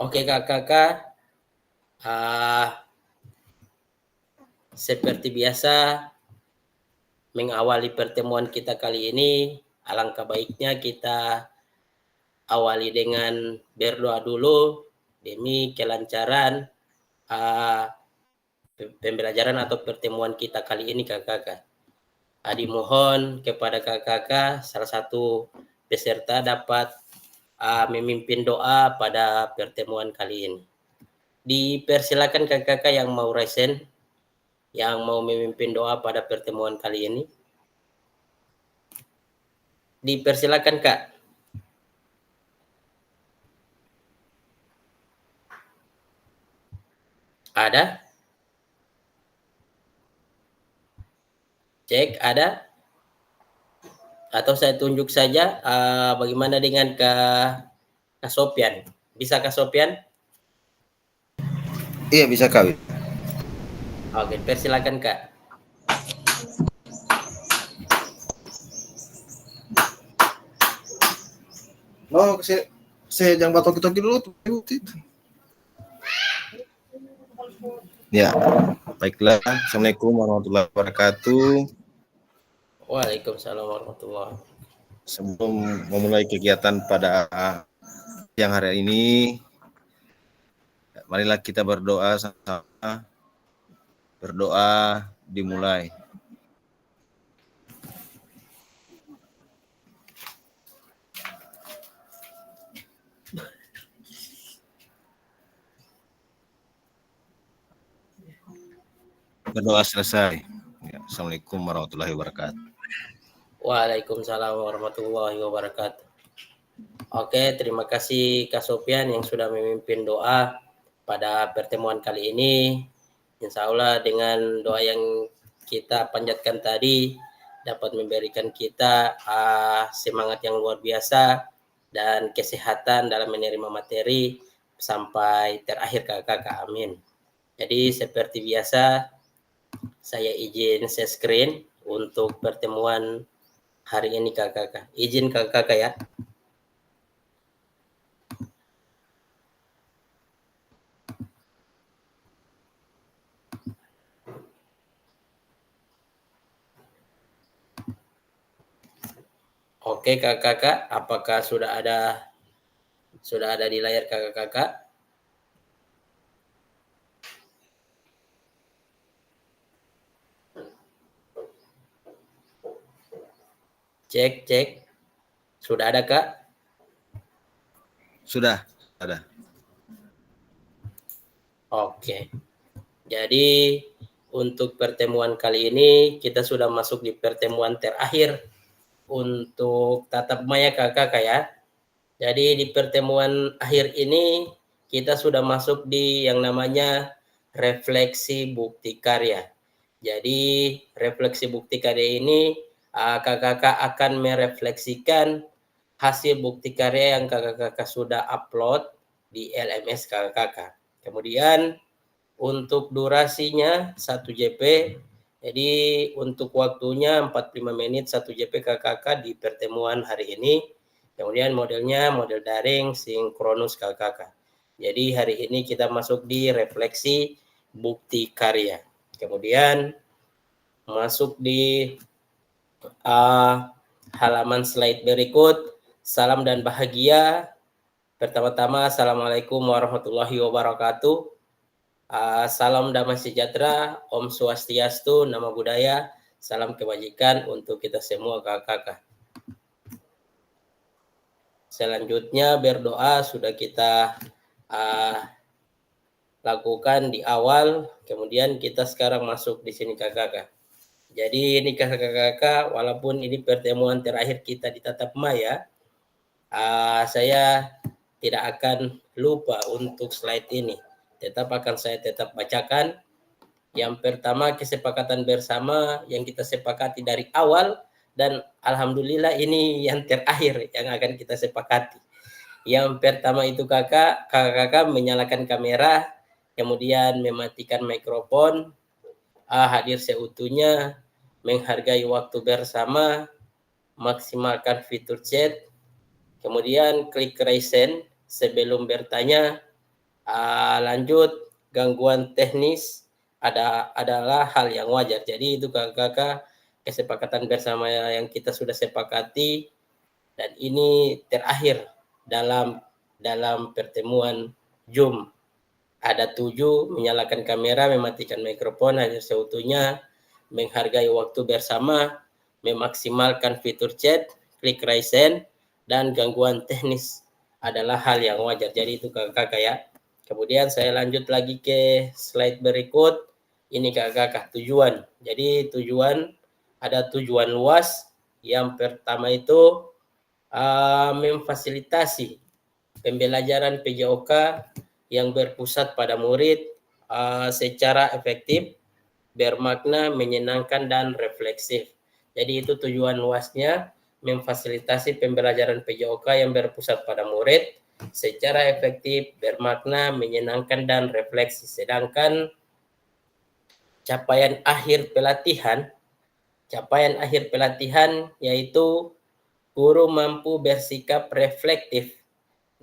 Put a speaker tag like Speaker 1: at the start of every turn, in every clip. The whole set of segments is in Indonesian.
Speaker 1: Oke kakak, seperti biasa mengawali pertemuan kita kali ini, alangkah baiknya kita awali dengan berdoa dulu demi kelancaran pembelajaran atau pertemuan kita kali ini kakak. Adi mohon kepada kakak salah satu peserta dapat memimpin doa pada pertemuan kali ini. Dipersilakan kakak yang mau resen, yang mau memimpin doa pada pertemuan kali ini. Dipersilakan Kak. Ada? Cek, ada? Atau saya tunjuk saja bagaimana dengan Kak Sopian? Bisa Kak Sopian?
Speaker 2: Iya bisa Kak.
Speaker 1: Oke, persilakan Kak.
Speaker 2: Oh, saya jangan batok-batok dulu tuh. Ya, baiklah. Assalamualaikum warahmatullahi wabarakatuh.
Speaker 1: Waalaikumsalam warahmatullahi wabarakatuh.
Speaker 2: Sebelum memulai kegiatan pada siang hari ini, marilah kita berdoa sama-sama. Berdoa dimulai. Berdoa selesai. Ya, Assalamualaikum warahmatullahi wabarakatuh.
Speaker 1: Waalaikumsalam warahmatullahi wabarakatuh. Oke, terima kasih Kak Sopian yang sudah memimpin doa pada pertemuan kali ini. Insya Allah dengan doa yang kita panjatkan tadi dapat memberikan kita semangat yang luar biasa dan kesehatan dalam menerima materi sampai terakhir kakak. Amin. Jadi seperti biasa saya izin share screen untuk pertemuan hari ini kakak. Izin kakak ya. Oke kakak, apakah sudah ada di layar kakak? Cek. Sudah ada Kak?
Speaker 2: Sudah ada.
Speaker 1: Oke. Jadi untuk pertemuan kali ini kita sudah masuk di pertemuan terakhir untuk tatap maya kakak ya. Jadi di pertemuan akhir ini kita sudah masuk di yang namanya refleksi bukti karya. Jadi refleksi bukti karya ini kakak akan merefleksikan hasil bukti karya yang kakak sudah upload di LMS kakak. Kemudian untuk durasinya 1 JP, jadi untuk waktunya 45 menit 1 JP kakak di pertemuan hari ini. Kemudian modelnya model daring sinkronus kakak. Jadi hari ini kita masuk di refleksi bukti karya. Kemudian masuk di halaman slide berikut. Salam dan bahagia. Pertama-tama, Assalamualaikum warahmatullahi wabarakatuh. Salam damai sejahtera, Om Swastiastu, Namo Buddhaya, salam kebajikan untuk kita semua kakak. Selanjutnya berdoa sudah kita lakukan di awal, kemudian kita sekarang masuk di sini kakak. Jadi ini kakak-kakak, walaupun ini pertemuan terakhir kita di Tatap Maya, saya tidak akan lupa untuk slide ini. Saya tetap bacakan. Yang pertama kesepakatan bersama yang kita sepakati dari awal dan alhamdulillah ini yang terakhir yang akan kita sepakati. Yang pertama itu kakak menyalakan kamera, kemudian mematikan mikrofon, hadir seutuhnya, menghargai waktu bersama, maksimalkan fitur chat, kemudian klik raise hand sebelum bertanya, Lanjut, gangguan teknis adalah hal yang wajar. Jadi itu kakak-kakak kesepakatan bersama yang kita sudah sepakati, dan ini terakhir dalam pertemuan Zoom. Ada 7, menyalakan kamera, mematikan mikrofon hadir seutuhnya, menghargai waktu bersama, memaksimalkan fitur chat, klik raise hand, dan gangguan teknis adalah hal yang wajar. Jadi itu kakak-kakak ya. Kemudian saya lanjut lagi ke slide berikut. Ini kakak-kakak tujuan. Jadi tujuan, ada tujuan luas. Yang pertama itu memfasilitasi pembelajaran PJOK yang berpusat pada murid secara efektif, bermakna, menyenangkan, dan refleksif. Jadi itu tujuan luasnya, memfasilitasi pembelajaran PJOK yang berpusat pada murid secara efektif, bermakna, menyenangkan, dan refleksi. Sedangkan capaian akhir pelatihan yaitu guru mampu bersikap reflektif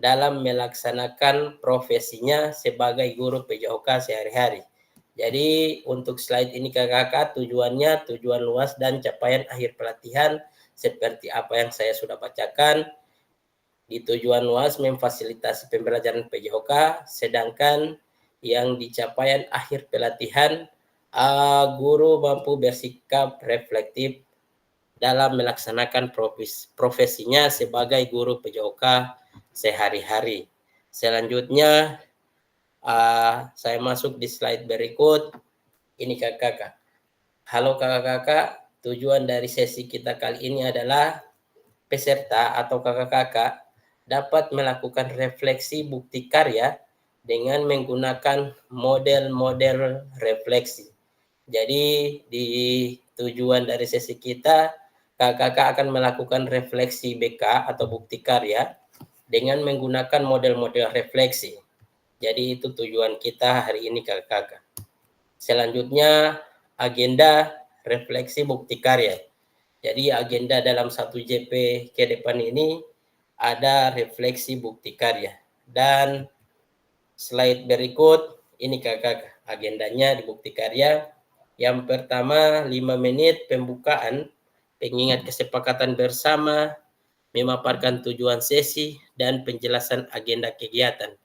Speaker 1: dalam melaksanakan profesinya sebagai guru PJOK sehari-hari. Jadi untuk slide ini kakak-kakak tujuannya, tujuan luas dan capaian akhir pelatihan seperti apa yang saya sudah bacakan. Di tujuan luas memfasilitasi pembelajaran PJOK, sedangkan yang di capaian akhir pelatihan guru mampu bersikap reflektif dalam melaksanakan profesinya sebagai guru PJOK sehari-hari. Selanjutnya saya masuk di slide berikut. Ini kakak-kakak. Halo kakak-kakak, tujuan dari sesi kita kali ini adalah peserta atau kakak-kakak dapat melakukan refleksi bukti karya dengan menggunakan model-model refleksi. Jadi di tujuan dari sesi kita, kakak-kakak akan melakukan refleksi BK atau bukti karya dengan menggunakan model-model refleksi. Jadi itu tujuan kita hari ini kakak-kakak. Selanjutnya agenda refleksi bukti karya. Jadi agenda dalam 1 JP ke depan ini ada refleksi bukti karya. Dan slide berikut ini kakak agendanya di bukti karya. Yang pertama 5 menit pembukaan, pengingat kesepakatan bersama, memaparkan tujuan sesi, dan penjelasan agenda kegiatan.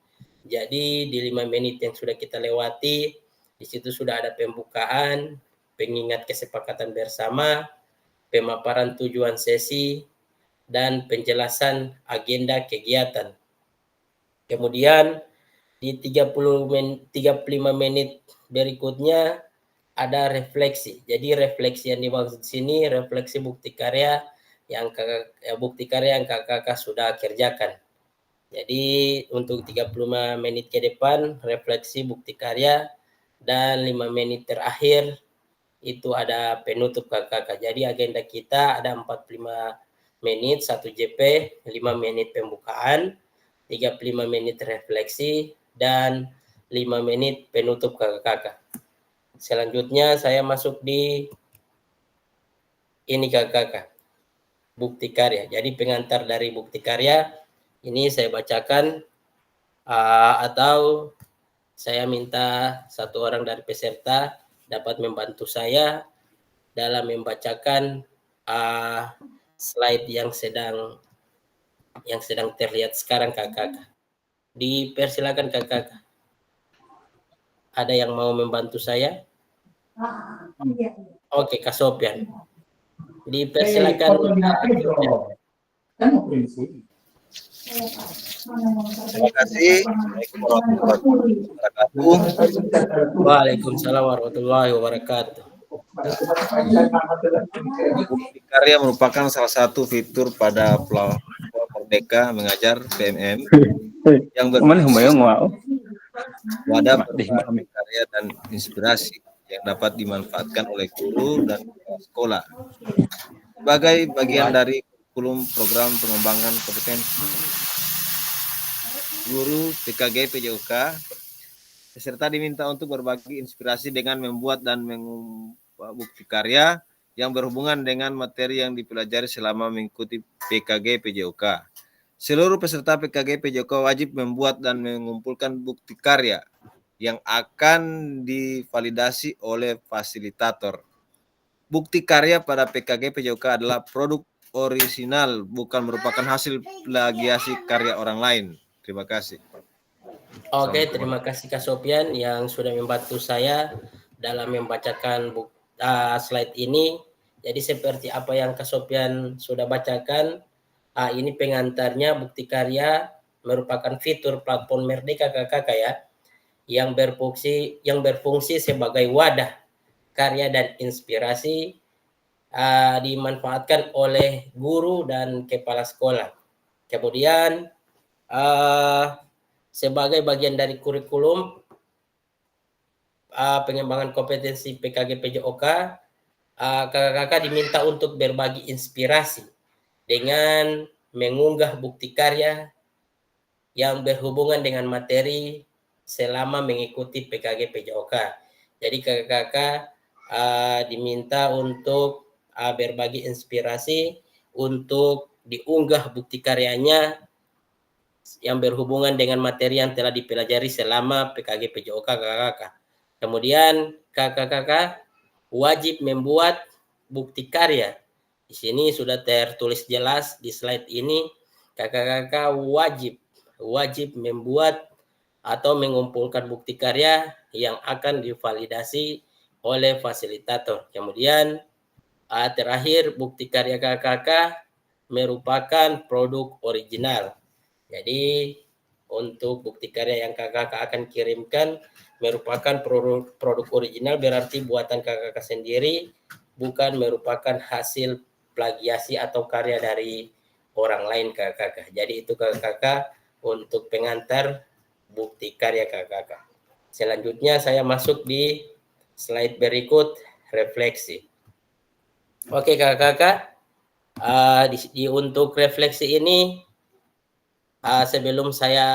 Speaker 1: Jadi di 5 menit yang sudah kita lewati, di situ sudah ada pembukaan, pengingat kesepakatan bersama, pemaparan tujuan sesi, dan penjelasan agenda kegiatan. Kemudian di 35 menit berikutnya ada refleksi. Jadi refleksi yang dimaksud sini refleksi bukti karya yang kakak-kakak sudah kerjakan. Jadi untuk 35 menit ke depan refleksi bukti karya, dan 5 menit terakhir itu ada penutup kakak-kakak. Jadi agenda kita ada 45 menit 1 JP, 5 menit pembukaan, 35 menit refleksi, dan 5 menit penutup kakak-kakak. Selanjutnya saya masuk di ini kakak-kakak, bukti karya. Jadi pengantar dari bukti karya ini saya bacakan atau saya minta satu orang dari peserta dapat membantu saya dalam membacakan slide yang sedang terlihat sekarang kakak-kakak. Dipersilakan kakak-kakak. Ada yang mau membantu saya? Oke, Kak Sofyan. Dipersilakan.
Speaker 2: Terima kasih.
Speaker 1: Waalaikumsalam warahmatullahi wabarakatuh.
Speaker 2: Bukti karya merupakan salah satu fitur pada platform Merdeka Mengajar PMM yang wadah berbagi karya dan inspirasi yang dapat dimanfaatkan oleh guru dan sekolah sebagai bagian dari kurikulum program pengembangan kompetensi guru PKG PJOK. Peserta diminta untuk berbagi inspirasi dengan membuat dan mengubah bukti karya yang berhubungan dengan materi yang dipelajari selama mengikuti PKG PJOK. Seluruh peserta PKG PJOK wajib membuat dan mengumpulkan bukti karya yang akan divalidasi oleh fasilitator. Bukti karya pada PKG PJOK adalah produk orisinal, bukan merupakan hasil plagiasi karya orang lain. Terima kasih.
Speaker 1: Oke, terima kasih Kak Sofian yang sudah membantu saya dalam membacakan slide ini. Jadi seperti apa yang Kak Sofian sudah bacakan, ini pengantarnya. Bukti karya merupakan fitur platform Merdeka Kakak ya, yang berfungsi sebagai wadah karya dan inspirasi dimanfaatkan oleh guru dan kepala sekolah. Kemudian sebagai bagian dari kurikulum pengembangan kompetensi PKG PJOK, kakak-kakak diminta untuk berbagi inspirasi dengan mengunggah bukti karya yang berhubungan dengan materi selama mengikuti PKG PJOK. Jadi kakak-kakak diminta untuk berbagi inspirasi untuk diunggah bukti karyanya yang berhubungan dengan materi yang telah dipelajari selama PKG PJOK kakak-kakak. Kemudian kakak-kakak wajib membuat bukti karya. Di sini sudah tertulis jelas di slide ini, kakak-kakak wajib membuat atau mengumpulkan bukti karya yang akan divalidasi oleh fasilitator. Kemudian terakhir, bukti karya kakak-kakak merupakan produk original. Jadi untuk bukti karya yang kakak-kakak akan kirimkan merupakan produk original, berarti buatan kakak-kakak sendiri, bukan merupakan hasil plagiasi atau karya dari orang lain kakak-kakak. Jadi itu kakak-kakak untuk pengantar bukti karya kakak-kakak. Selanjutnya saya masuk di slide berikut, refleksi. Oke kakak-kakak, untuk refleksi ini sebelum saya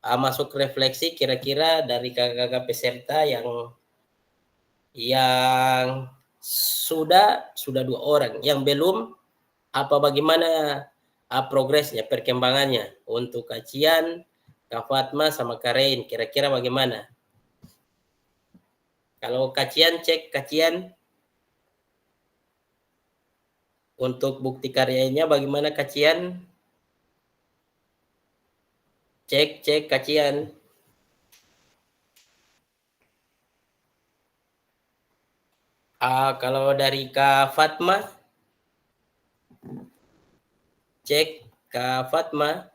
Speaker 1: masuk refleksi, kira-kira dari kakak-kakak peserta yang sudah 2 orang, yang belum bagaimana progresnya, perkembangannya untuk Kak Cian, Kak Fatma sama Kak Rein, kira-kira bagaimana? Kalau Kak Cian, cek Kak Cian untuk bukti karyanya bagaimana Kak Cian? Cek Kak Cian. Kalau dari Kak Fatma, cek Kak Fatma.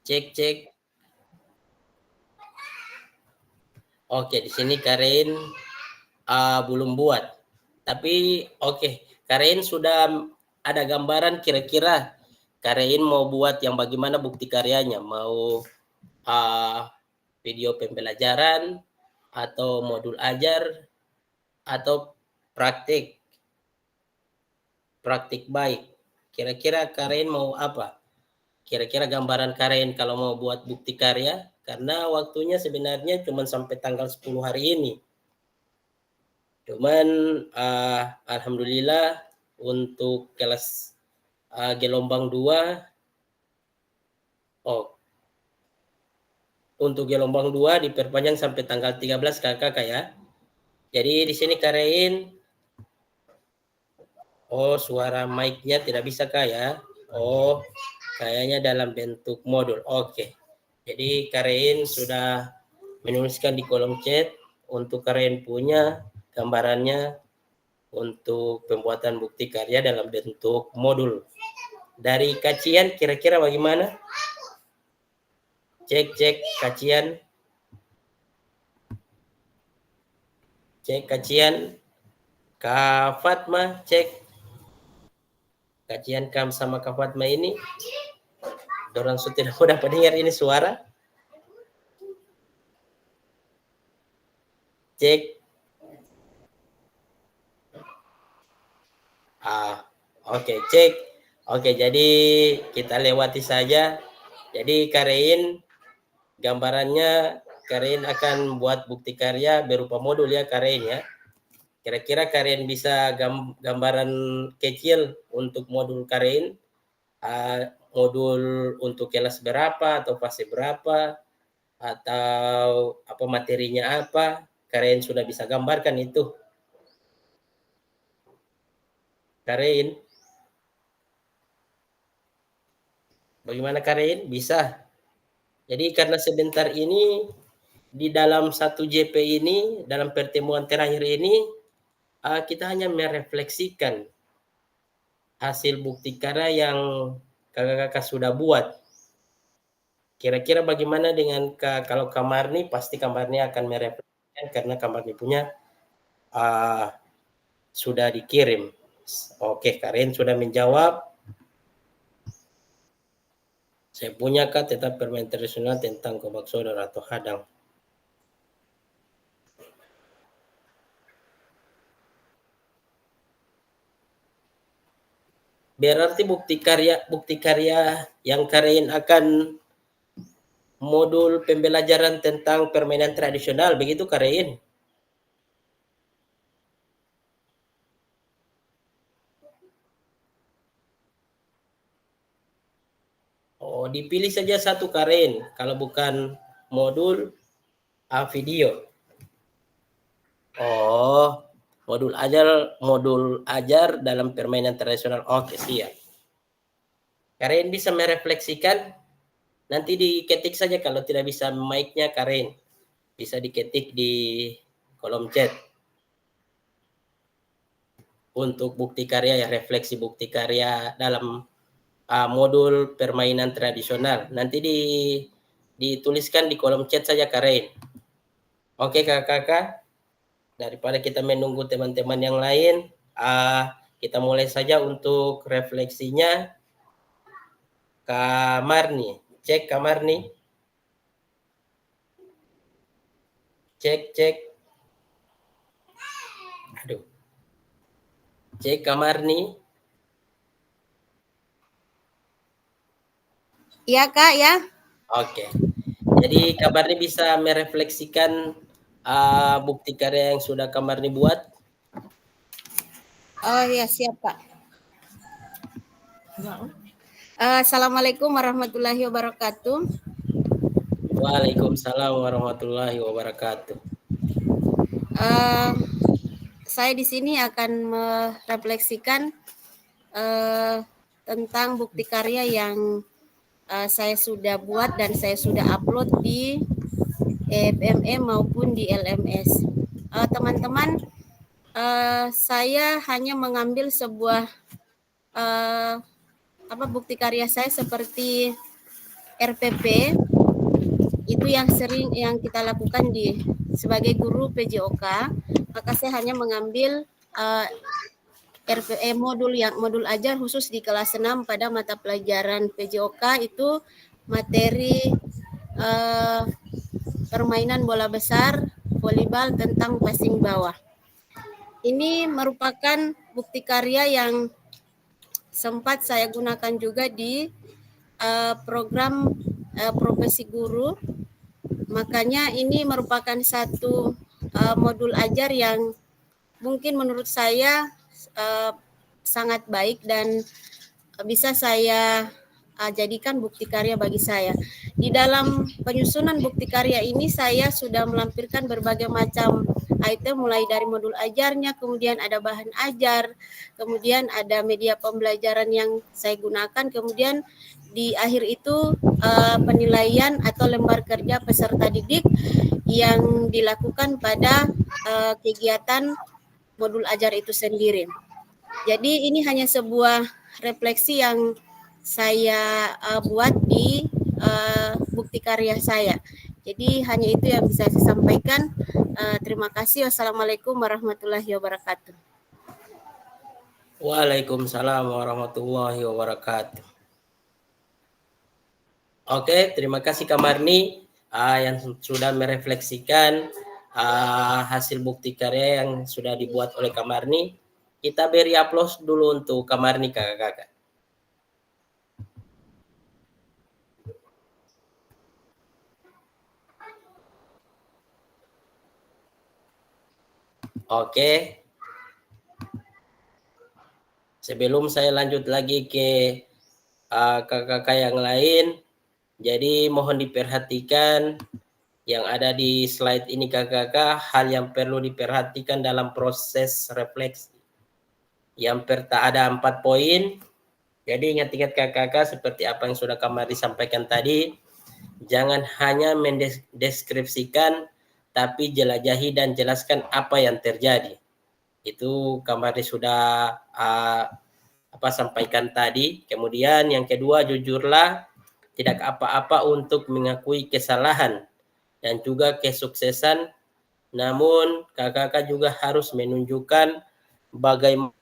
Speaker 1: Cek. Oke, di sini Karen belum buat. Tapi oke, Karen sudah ada gambaran kira-kira Karen mau buat yang bagaimana bukti karyanya, mau video pembelajaran atau modul ajar atau praktik baik. Kira-kira Karen mau apa? Kira-kira gambaran Karen kalau mau buat bukti karya, karena waktunya sebenarnya cuma sampai tanggal 10 hari ini. Cuman alhamdulillah untuk kelas gelombang 2, untuk gelombang 2 diperpanjang sampai tanggal 13 kakak ya. Jadi di sini Karen, suara mic-nya tidak bisa Kak ya. Kayaknya dalam bentuk modul. Oke. Jadi Karen sudah menuliskan di kolom chat untuk Karen punya gambarannya untuk pembuatan bukti karya dalam bentuk modul. Dari Kacian kira-kira bagaimana? Cek Kacian. Cek Kacian. Kak Fatma cek. Kacian Kam sama Kak Fatma ini. Dorang sudah dapat dengar ini suara. Cek. Oke, cek. Oke, jadi kita lewati saja. Jadi Karen, gambarannya Karen akan buat bukti karya berupa modul ya Karen ya. Kira-kira kalian bisa gambaran kecil untuk modul kalian, modul untuk kelas berapa atau fase berapa, atau apa materinya apa, kalian sudah bisa gambarkan itu. Kalian, bagaimana kalian? Bisa. Jadi karena sebentar ini di dalam satu JP ini, dalam pertemuan terakhir ini, kita hanya merefleksikan hasil bukti karya yang kakak-kakak sudah buat. Kira-kira bagaimana dengan kalau Kamarni, pasti Kamarni akan merefleksikan karena Kamarni punya sudah dikirim. Oke, Karen sudah menjawab. Saya punya Kak tetap permainan tradisional tentang gobak sodor atau hadang. Berarti bukti karya yang kalian akan modul pembelajaran tentang permainan tradisional, begitu kalian? Oh, dipilih saja satu kalian, kalau bukan modul video. Oh, modul ajar dalam permainan tradisional. Oke, siap. Kalian bisa merefleksikan, nanti diketik saja kalau tidak bisa mic-nya Karen. Bisa diketik di kolom chat. Untuk bukti karya ya, refleksi bukti karya dalam modul permainan tradisional. Nanti dituliskan di kolom chat saja Karen. Oke kakak-kakak, daripada kita menunggu teman-teman yang lain, kita mulai saja untuk refleksinya. Kamarni, cek Kamarni. Cek. Aduh. Cek Kamarni.
Speaker 3: Iya Kak, ya.
Speaker 1: Oke. Jadi Kamarni bisa merefleksikan bukti karya yang sudah Kamarni buat.
Speaker 3: Oh ya, siap Kak. Assalamualaikum warahmatullahi wabarakatuh.
Speaker 1: Waalaikumsalam warahmatullahi wabarakatuh.
Speaker 3: Saya di sini akan merefleksikan tentang bukti karya yang saya sudah buat dan saya sudah upload di FME maupun di LMS. Teman-teman, saya hanya mengambil sebuah bukti karya saya seperti RPP, itu yang sering yang kita lakukan sebagai guru PJOK. Maka saya hanya mengambil RPE modul ajar khusus di kelas 6 pada mata pelajaran PJOK, itu materi permainan bola besar, volleyball tentang passing bawah. Ini merupakan bukti karya yang sempat saya gunakan juga di program profesi guru. Makanya ini merupakan satu modul ajar yang mungkin menurut saya sangat baik dan bisa saya jadikan bukti karya bagi saya. Di dalam penyusunan bukti karya ini saya sudah melampirkan berbagai macam item, mulai dari modul ajarnya, kemudian ada bahan ajar, kemudian ada media pembelajaran yang saya gunakan, kemudian di akhir itu penilaian atau lembar kerja peserta didik yang dilakukan pada kegiatan modul ajar itu sendiri. Jadi ini hanya sebuah refleksi yang saya buat di bukti karya saya. Jadi hanya itu yang bisa saya sampaikan. Terima kasih. Wassalamualaikum warahmatullahi wabarakatuh.
Speaker 1: Waalaikumsalam warahmatullahi wabarakatuh. Oke, terima kasih Kamarni yang sudah merefleksikan hasil bukti karya yang sudah dibuat oleh Kamarni. Kita beri aplaus dulu untuk Kamarni kakak-kakak. Oke, Sebelum saya lanjut lagi ke kakak-kakak yang lain, jadi mohon diperhatikan yang ada di slide ini kakak-kakak, hal yang perlu diperhatikan dalam proses refleksi. Yang pertama ada 4 poin. Jadi ingat-ingat kakak-kakak seperti apa yang sudah Kamari sampaikan tadi, jangan hanya mendeskripsikan, tapi jelajahi dan jelaskan apa yang terjadi. Itu Kamari sudah sampaikan tadi. Kemudian yang kedua, jujurlah, tidak apa-apa untuk mengakui kesalahan dan juga kesuksesan, namun kakak-kakak juga harus menunjukkan bagaimana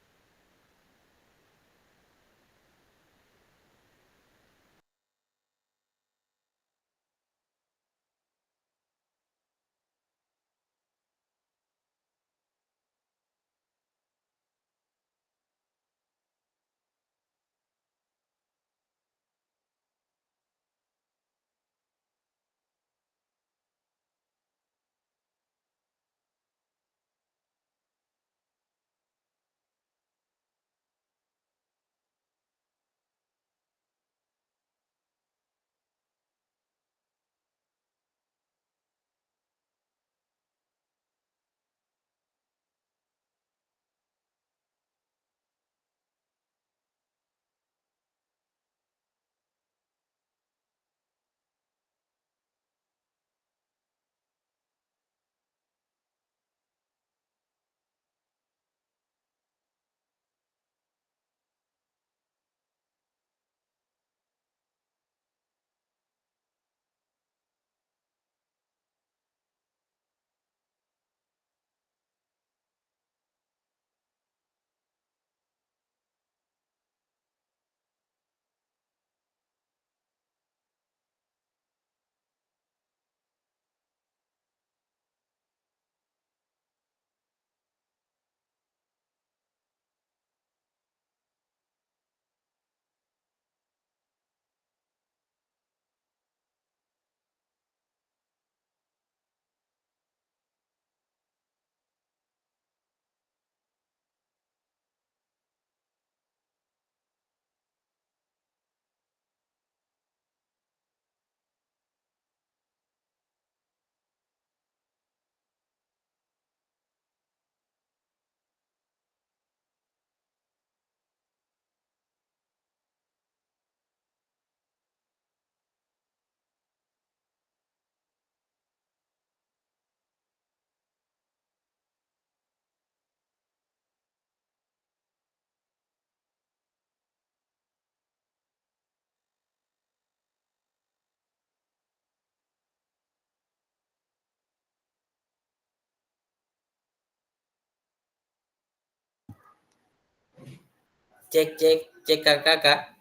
Speaker 1: cek kakak-kakak.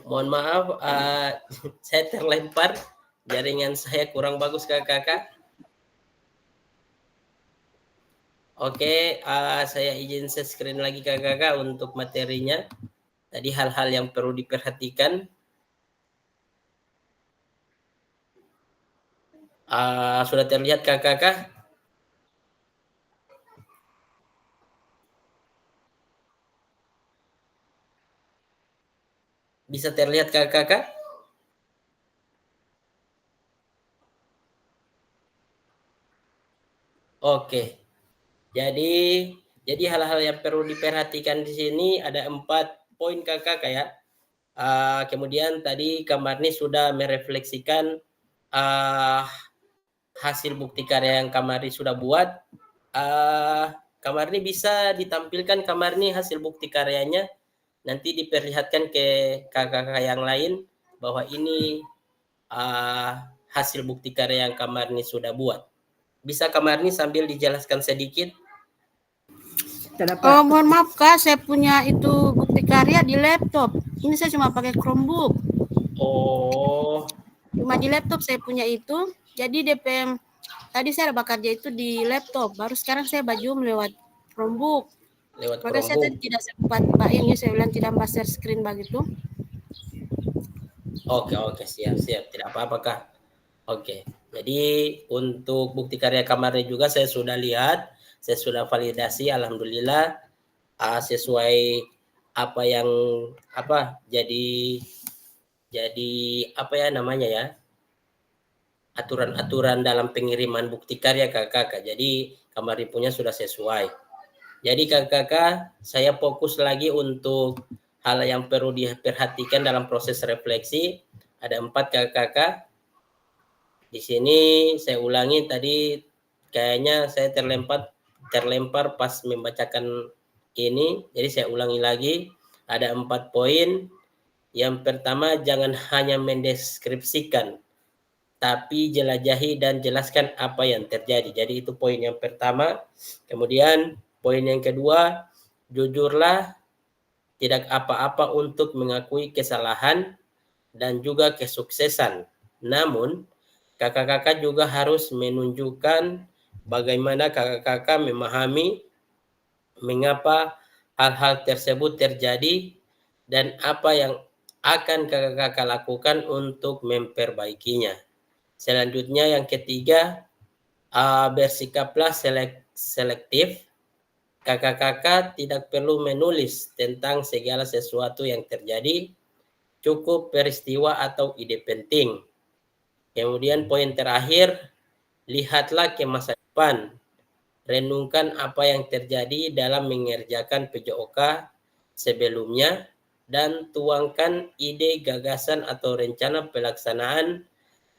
Speaker 1: Mohon maaf, saya terlempar, jaringan saya kurang bagus kakak-kakak. Oke, saya izin share screen lagi kakak-kakak untuk materinya. Tadi hal-hal yang perlu diperhatikan. Sudah terlihat kakak-kakak? Bisa terlihat kakak-kakak? Oke. Jadi hal-hal yang perlu diperhatikan di sini ada 4 poin kakak-kakak ya. Kemudian tadi Kamarni sudah merefleksikan hasil bukti karya yang Kamarni sudah buat. Kamarni bisa ditampilkan Kamarni hasil bukti karyanya, nanti diperlihatkan ke kakak-kakak yang lain bahwa ini hasil bukti karya yang Kamarni sudah buat. Bisa Kamarni sambil dijelaskan sedikit?
Speaker 3: Oh, mohon maaf Kak, saya punya itu bukti karya di laptop. Ini saya cuma pakai Chromebook.
Speaker 1: Oh.
Speaker 3: Cuma di laptop saya punya itu. Jadi DPM tadi saya bekerja itu di laptop. Baru sekarang saya baju lewat Chromebook. Maka saya tadi tidak sempat Pak ini saya bilang tidak share screen begitu.
Speaker 1: Oke, siap. Tidak apa-apa Kak. Oke. Jadi untuk bukti karya Kamarni juga saya sudah lihat, saya sudah validasi, alhamdulillah sesuai apa yang jadi apa ya namanya ya, aturan-aturan dalam pengiriman bukti karya kakak. Jadi kamar punya sudah sesuai. Jadi kakak, saya fokus lagi untuk hal yang perlu diperhatikan dalam proses refleksi. Ada 4 kakak. Di sini saya ulangi tadi, kayaknya saya terlempar pas membacakan ini. Jadi saya ulangi lagi. Ada 4 poin. Yang pertama, jangan hanya mendeskripsikan, tapi jelajahi dan jelaskan apa yang terjadi. Jadi itu poin yang pertama. Kemudian poin yang kedua, jujurlah, tidak apa-apa untuk mengakui kesalahan dan juga kesuksesan. Namun, kakak-kakak juga harus menunjukkan bagaimana kakak-kakak memahami mengapa hal-hal tersebut terjadi dan apa yang akan kakak-kakak lakukan untuk memperbaikinya. Selanjutnya yang ketiga, bersikaplah selektif. Kakak-kakak tidak perlu menulis tentang segala sesuatu yang terjadi, cukup peristiwa atau ide penting. Kemudian poin terakhir, lihatlah ke masa depan. Renungkan apa yang terjadi dalam mengerjakan PJOK sebelumnya dan tuangkan ide, gagasan, atau rencana pelaksanaan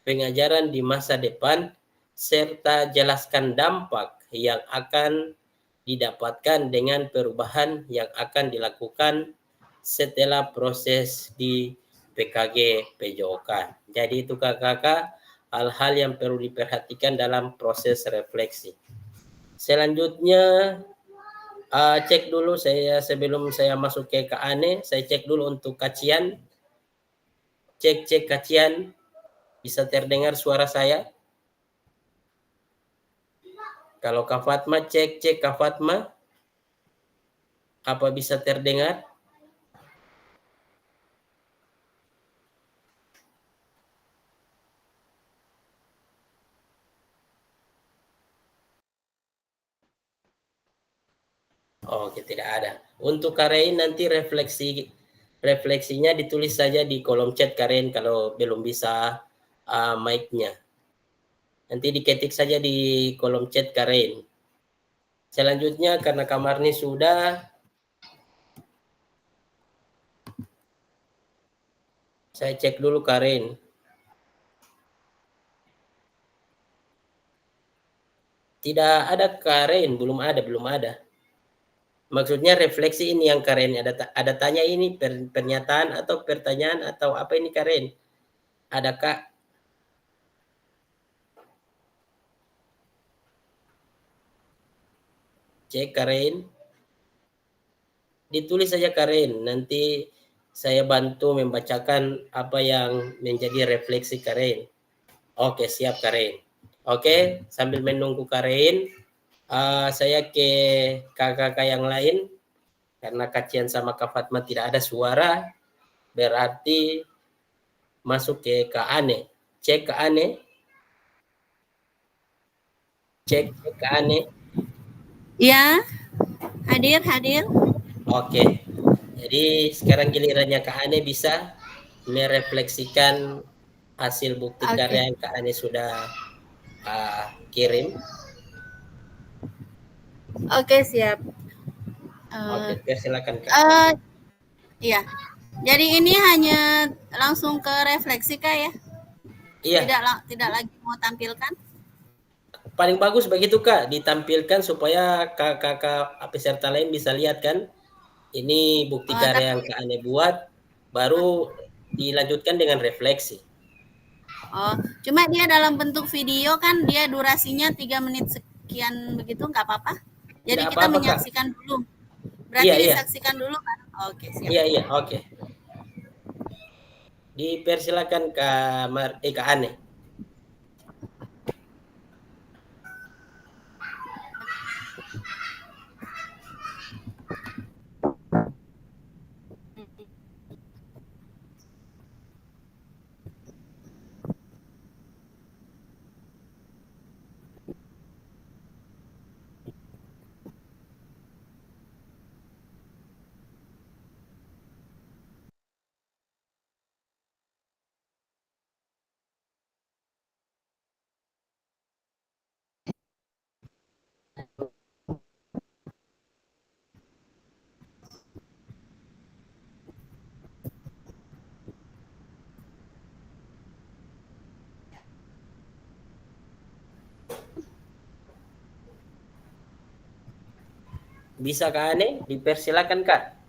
Speaker 1: pengajaran di masa depan serta jelaskan dampak yang akan didapatkan dengan perubahan yang akan dilakukan setelah proses di PKG PJOK. Jadi itu kakak hal-hal yang perlu diperhatikan dalam proses refleksi. Selanjutnya cek dulu saya sebelum saya masuk ke Ane, saya cek dulu untuk kacian. Cek kacian, bisa terdengar suara saya? Kalau Kak Fatma, cek Kak Fatma, apa bisa terdengar? Oke, tidak ada. Untuk Karen nanti refleksinya ditulis saja di kolom chat Karen kalau belum bisa mic-nya. Nanti diketik saja di kolom chat Karen. Selanjutnya karena kamarnya sudah, saya cek dulu Karen. Tidak ada Karen, belum ada. Maksudnya refleksi ini yang Karen, ada tanya ini pernyataan atau pertanyaan atau apa ini Karen? Adakah? Cek Karen. Ditulis saja Karen, nanti saya bantu membacakan apa yang menjadi refleksi Karen. Oke, siap Karen. Oke, sambil menunggu Karen, saya ke kakak yang lain. Karena Kacian sama Kak Fatma tidak ada suara, berarti masuk ke Kak Ane. Cek Kak Ane. Cek Kak Ane.
Speaker 3: Ya, hadir.
Speaker 1: Oke, jadi sekarang gilirannya Kak Ane bisa merefleksikan hasil bukti karya yang Kak Ane sudah kirim.
Speaker 3: Oke, siap.
Speaker 1: Oke, silakan Kak.
Speaker 3: Iya. Jadi ini hanya langsung ke refleksi Kak ya?
Speaker 1: Iya.
Speaker 3: Tidak lagi mau tampilkan?
Speaker 1: Paling bagus begitu Kak, ditampilkan supaya kakak peserta lain bisa lihat kan. Ini bukti karya yang Kak Ane buat, baru dilanjutkan dengan refleksi.
Speaker 3: Oh, cuma dia dalam bentuk video kan, dia durasinya 3 menit sekian begitu, nggak apa-apa? Jadi kita menyaksikan dulu. Berarti disaksikan dulu kan? Oke, siap.
Speaker 1: Iya, oke. Dipersilakan Kak Ane. Bisa Kak Ane? Dipersilakan Kak.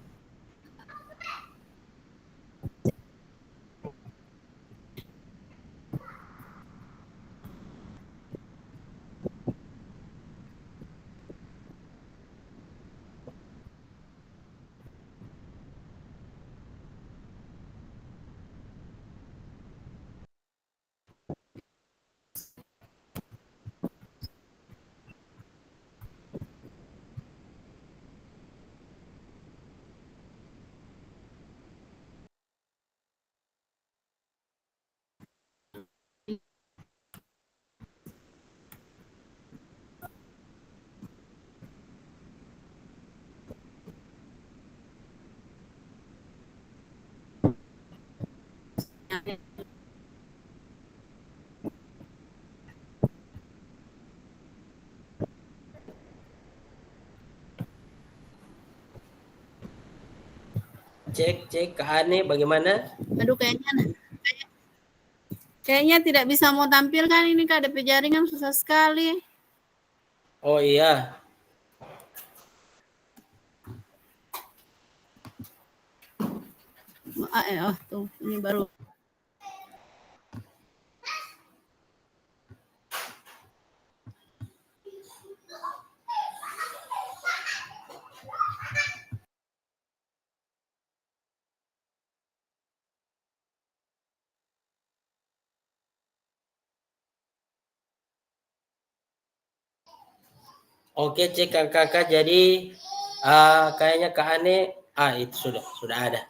Speaker 1: Cek Kak Ane bagaimana?
Speaker 3: Aduh, kayaknya tidak bisa mau tampilkan ini Kak, DP jaringan susah sekali.
Speaker 1: Oh iya.
Speaker 3: Oh tuh, ini baru.
Speaker 1: Oke cek kakak, jadi kayaknya Kak Ane, itu sudah ada.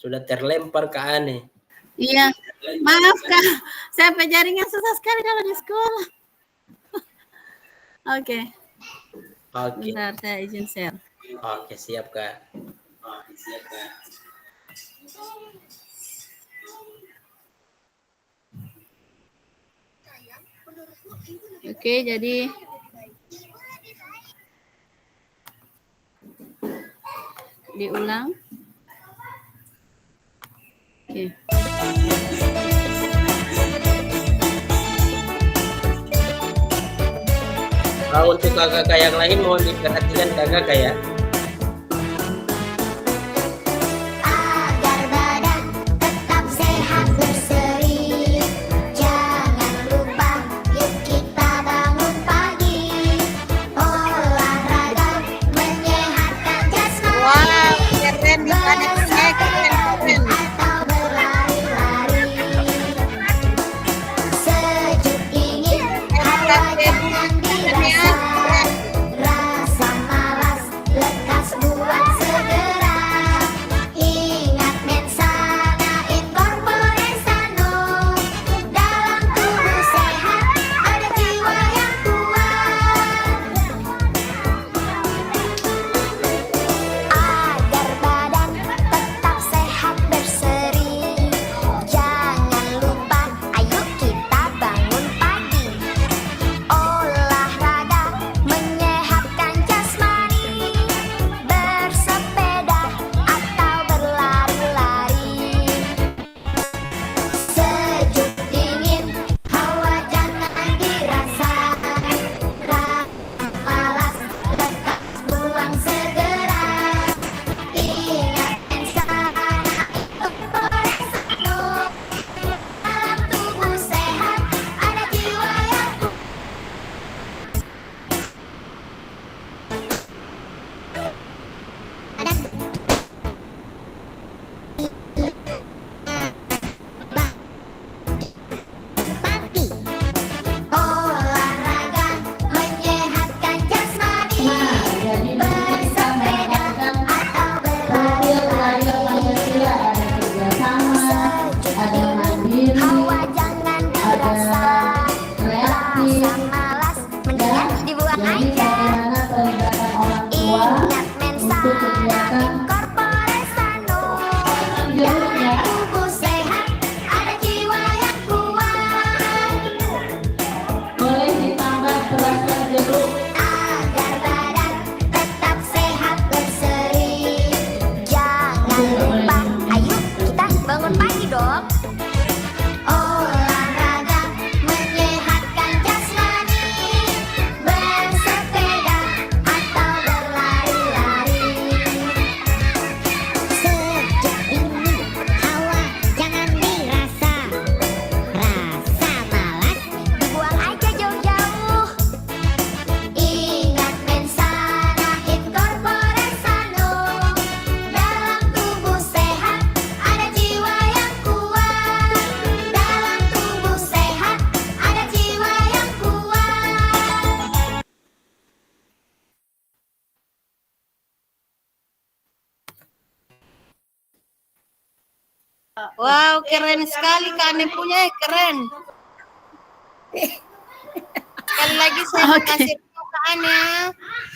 Speaker 1: Sudah terlempar Kak Ane.
Speaker 3: Iya, maaf Kak, saya jaringan susah sekali kalau di sekolah. Oke. Bentar, saya izin share.
Speaker 1: Oke, siap Kak.
Speaker 3: Oke, jadi diulang. Oke.
Speaker 1: Untuk kakak yang lain mohon diperhatikan kakak ya.
Speaker 4: Olahraga menyehatkan jasmani.
Speaker 3: Wow, keren sekali Kak Ane punya, keren. Sekali lagi saya mau kasih tahu Kak Ane,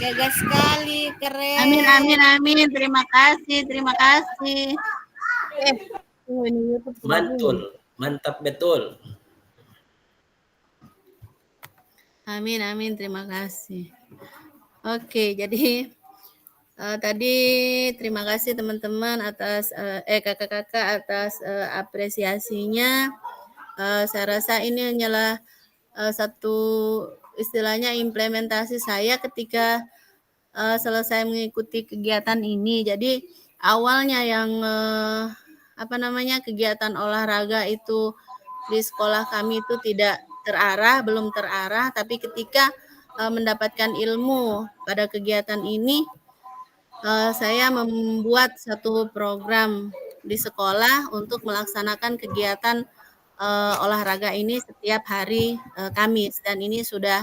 Speaker 3: gagah sekali, keren.
Speaker 4: Amin, amin, amin. Terima kasih, terima kasih.
Speaker 1: Mantul, mantap betul.
Speaker 4: Amin, amin. Terima kasih. Oke, jadi tadi terima kasih teman-teman atas kakak-kakak atas apresiasinya. Saya rasa ini hanyalah satu istilahnya implementasi saya ketika selesai mengikuti kegiatan ini. Jadi awalnya yang kegiatan olahraga itu di sekolah kami itu tidak terarah, belum terarah, tapi ketika mendapatkan ilmu pada kegiatan ini, saya membuat satu program di sekolah untuk melaksanakan kegiatan olahraga ini setiap hari Kamis, dan ini sudah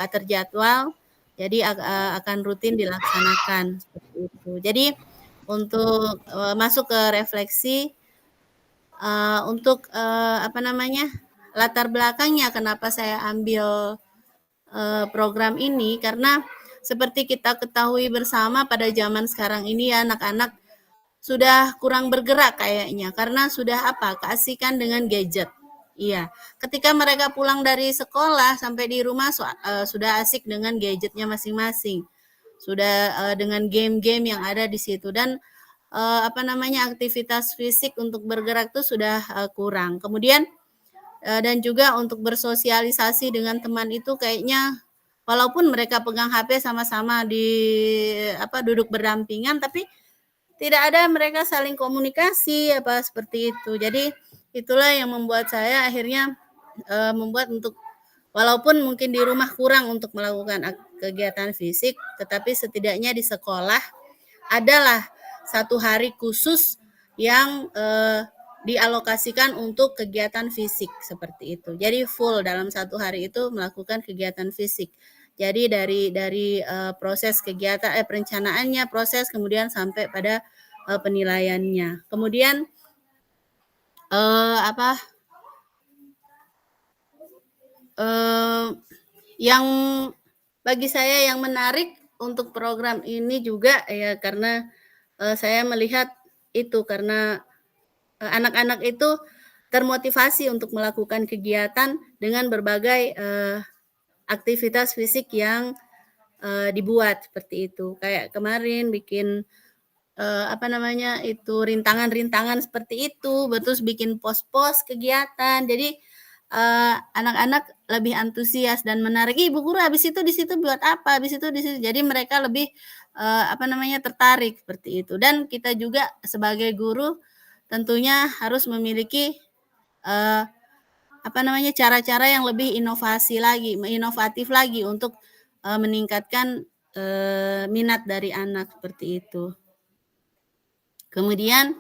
Speaker 4: terjadwal, jadi akan rutin dilaksanakan seperti itu. Jadi untuk masuk ke refleksi, untuk latar belakangnya kenapa saya ambil program ini, karena seperti kita ketahui bersama pada zaman sekarang ini ya, anak-anak sudah kurang bergerak kayaknya, karena sudah keasikan dengan gadget. Iya, ketika mereka pulang dari sekolah sampai di rumah sudah asik dengan gadgetnya masing-masing, sudah dengan game-game yang ada di situ, dan aktivitas fisik untuk bergerak itu sudah kurang. Kemudian dan juga untuk bersosialisasi dengan teman itu kayaknya walaupun mereka pegang HP sama-sama di duduk berdampingan, tapi tidak ada mereka saling komunikasi seperti itu. Jadi itulah yang membuat saya akhirnya membuat untuk walaupun mungkin di rumah kurang untuk melakukan kegiatan fisik, tetapi setidaknya di sekolah adalah satu hari khusus yang dialokasikan untuk kegiatan fisik seperti itu. Jadi full dalam satu hari itu melakukan kegiatan fisik. Jadi dari proses kegiatan perencanaannya, proses kemudian sampai pada penilaiannya. Kemudian yang bagi saya yang menarik untuk program ini juga ya, karena saya melihat itu karena anak-anak itu termotivasi untuk melakukan kegiatan dengan berbagai aktivitas fisik yang dibuat seperti itu. Kayak kemarin bikin itu rintangan-rintangan seperti itu, terus bikin pos-pos kegiatan. Jadi anak-anak lebih antusias dan menarik. Bu guru habis itu di situ buat apa? Habis itu di situ. Jadi mereka lebih tertarik seperti itu. Dan kita juga sebagai guru tentunya harus memiliki cara-cara yang lebih inovatif lagi untuk meningkatkan minat dari anak seperti itu. Kemudian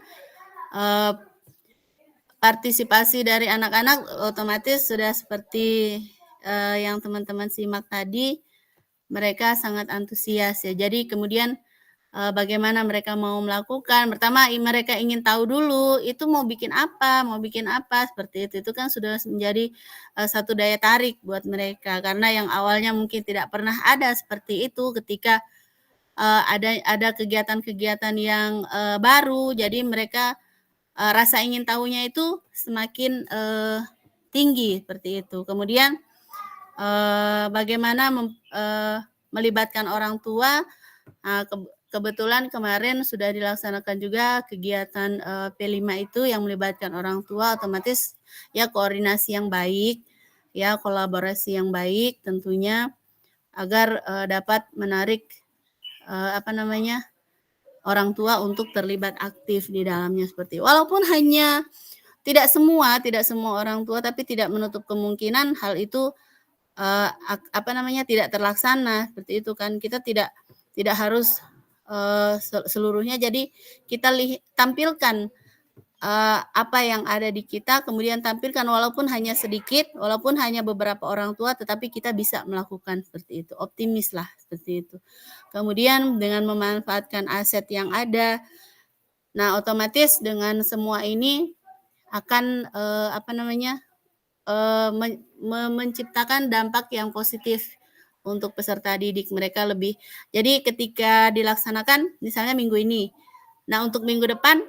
Speaker 4: partisipasi dari anak-anak otomatis sudah seperti yang teman-teman simak tadi, mereka sangat antusias ya. Jadi kemudian bagaimana mereka mau melakukan, pertama mereka ingin tahu dulu itu mau bikin apa seperti itu kan sudah menjadi satu daya tarik buat mereka, karena yang awalnya mungkin tidak pernah ada seperti itu, ketika ada kegiatan-kegiatan yang baru, jadi mereka rasa ingin tahunya itu semakin tinggi seperti itu. Kemudian bagaimana melibatkan orang tua. Kebetulan kemarin sudah dilaksanakan juga kegiatan P5 itu yang melibatkan orang tua, otomatis ya koordinasi yang baik, ya kolaborasi yang baik tentunya, agar dapat menarik orang tua untuk terlibat aktif di dalamnya seperti itu. Walaupun hanya tidak semua orang tua, tapi tidak menutup kemungkinan hal itu tidak terlaksana seperti itu kan. Kita tidak harus seluruhnya, jadi kita tampilkan apa yang ada di kita, kemudian tampilkan walaupun hanya sedikit, walaupun hanya beberapa orang tua, tetapi kita bisa melakukan seperti itu, optimislah seperti itu. Kemudian dengan memanfaatkan aset yang ada, nah otomatis dengan semua ini akan menciptakan dampak yang positif untuk peserta didik mereka lebih. Jadi ketika dilaksanakan misalnya minggu ini, nah untuk minggu depan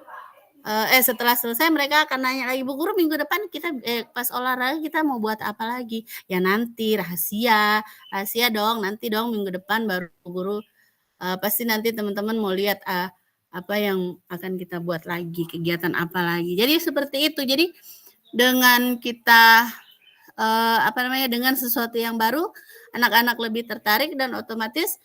Speaker 4: setelah selesai mereka akan nanya lagi, Bu Guru minggu depan kita pas olahraga kita mau buat apa lagi? Ya nanti rahasia dong, nanti dong minggu depan baru Bu Guru pasti nanti teman-teman mau lihat apa yang akan kita buat lagi, kegiatan apa lagi. Jadi seperti itu. Jadi dengan kita dengan sesuatu yang baru, anak-anak lebih tertarik dan otomatis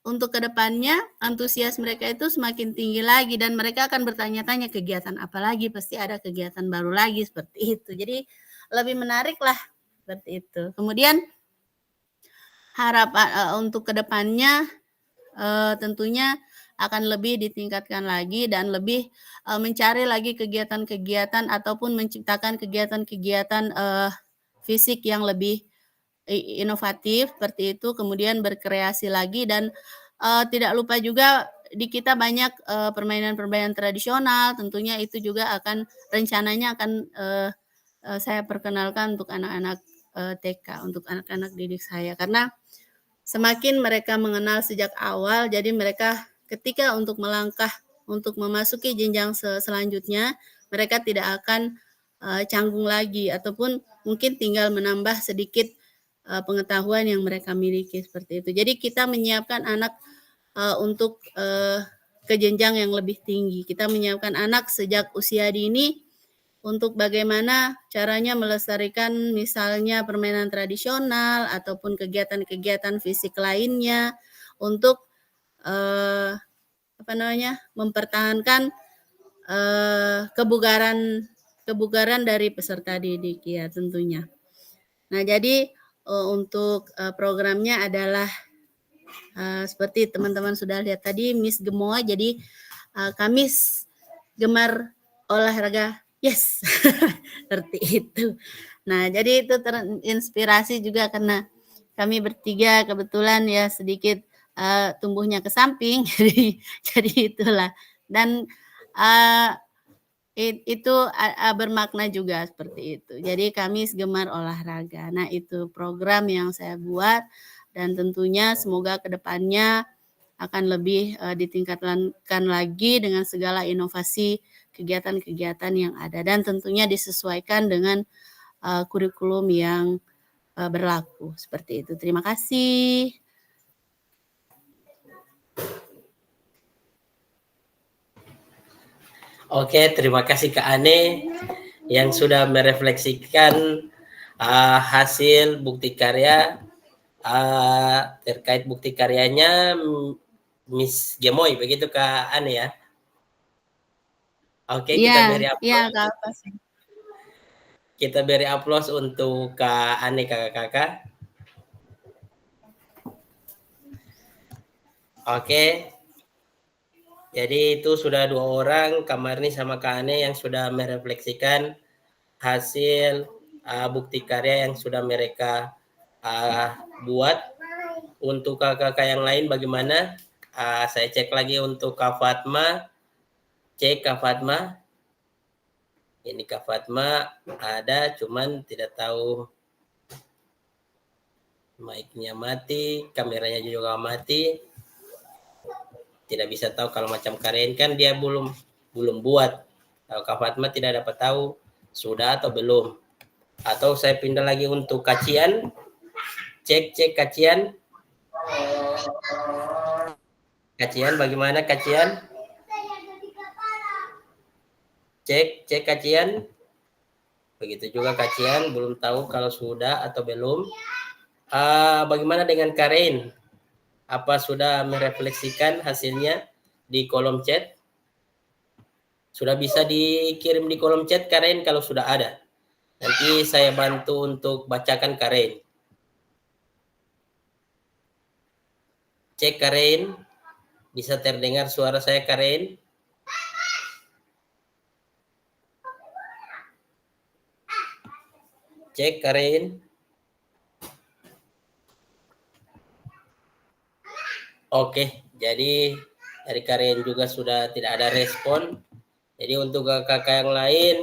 Speaker 4: untuk kedepannya antusias mereka itu semakin tinggi lagi dan mereka akan bertanya-tanya kegiatan apa lagi, pasti ada kegiatan baru lagi seperti itu. Jadi lebih menarik lah seperti itu. Kemudian harapan untuk kedepannya tentunya akan lebih ditingkatkan lagi dan lebih mencari lagi kegiatan-kegiatan ataupun menciptakan kegiatan-kegiatan fisik yang lebih inovatif seperti itu, kemudian berkreasi lagi dan tidak lupa juga di kita banyak permainan-permainan tradisional, tentunya itu juga rencananya akan saya perkenalkan untuk anak-anak TK, untuk anak-anak didik saya, karena semakin mereka mengenal sejak awal, jadi mereka ketika untuk melangkah untuk memasuki jenjang selanjutnya, mereka tidak akan canggung lagi ataupun mungkin tinggal menambah sedikit pengetahuan yang mereka miliki seperti itu. Jadi kita menyiapkan anak untuk ke jenjang yang lebih tinggi. Kita menyiapkan anak sejak usia dini untuk bagaimana caranya melestarikan misalnya permainan tradisional ataupun kegiatan-kegiatan fisik lainnya untuk mempertahankan kebugaran dari peserta didik ya tentunya. Nah jadi untuk programnya adalah seperti teman-teman sudah lihat tadi Miss Gemoy, jadi Kamis gemar olahraga. Yes, seperti itu. Nah, jadi itu terinspirasi juga karena kami bertiga kebetulan ya sedikit tumbuhnya ke samping, jadi itulah. Dan itu bermakna juga seperti itu. Jadi kami gemar olahraga. Nah, itu program yang saya buat dan tentunya semoga kedepannya akan lebih ditingkatkan lagi dengan segala inovasi kegiatan-kegiatan yang ada dan tentunya disesuaikan dengan kurikulum yang berlaku seperti itu. Terima kasih.
Speaker 1: Oke, terima kasih Kak Ane yang sudah merefleksikan hasil bukti karya terkait bukti karyanya Miss Gemoy, begitu Kak Ane ya? Oke, kita beri aplaus. Kita beri aplaus untuk Kak Ane, kakak-kakak. Oke. Jadi itu sudah 2 orang, Kak Marni sama Kak Ane yang sudah merefleksikan hasil bukti karya yang sudah mereka buat. Untuk kakak-kakak yang lain bagaimana? Saya cek lagi untuk Kak Fatma. Cek Kak Fatma. Ini Kak Fatma ada, cuman tidak tahu mic-nya mati, kameranya juga mati. Tidak bisa tahu kalau macam Karen kan dia belum buat. Kalau Kak Fatma tidak dapat tahu sudah atau belum. Atau saya pindah lagi untuk Kacian. Cek Kacian. Kacian bagaimana Kacian? Cek Kacian. Begitu juga Kacian, belum tahu kalau sudah atau belum. Bagaimana dengan Karen? Apa sudah merefleksikan hasilnya di kolom chat? Sudah bisa dikirim di kolom chat Karen kalau sudah ada. Nanti saya bantu untuk bacakan Karen. Cek Karen. Bisa terdengar suara saya Karen? Cek Karen. Oke, jadi dari Karen juga sudah tidak ada respon. Jadi untuk kakak-kakak yang lain,